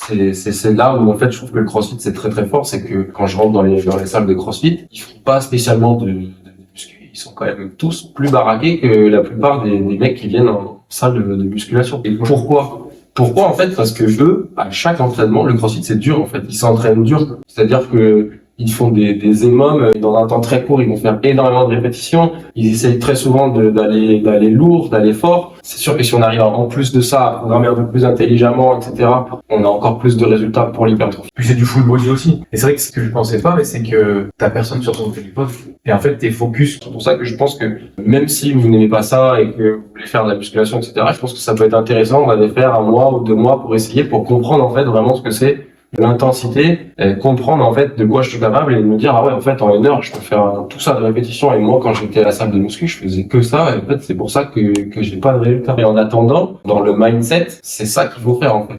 C'est là où en fait je trouve que le CrossFit c'est très très fort, c'est que quand je rentre dans les salles de CrossFit, ils font pas spécialement de muscu, ils sont quand même tous plus baraqués que la plupart des mecs qui viennent en salle de musculation. Et pourquoi en fait? Parce que eux, à chaque entraînement, le CrossFit c'est dur en fait, ils s'entraînent dur, c'est-à-dire que ils font des EMOM dans un temps très court, ils vont faire énormément de répétitions, ils essayent très souvent d'aller lourd, d'aller fort. C'est sûr que si on arrive en plus de ça à programmer un peu plus intelligemment, etc., on a encore plus de résultats pour l'hypertrophie. Puis c'est du full body aussi. Et c'est vrai que ce que je pensais pas, mais c'est que t'as personne sur ton téléphone. Et en fait, t'es focus. C'est pour ça que je pense que même si vous n'aimez pas ça et que vous voulez faire de la musculation, etc., je pense que ça peut être intéressant d'aller faire 1 mois ou 2 mois pour essayer, pour comprendre en fait vraiment ce que c'est l'intensité, comprendre en fait de quoi je suis capable et me dire ah ouais en fait en 1 heure je peux faire tout ça de répétition. Et moi quand j'étais à la salle de muscu je faisais que ça et en fait c'est pour ça que j'ai pas de résultat. Et en attendant dans le mindset c'est ça qu'il faut faire en fait.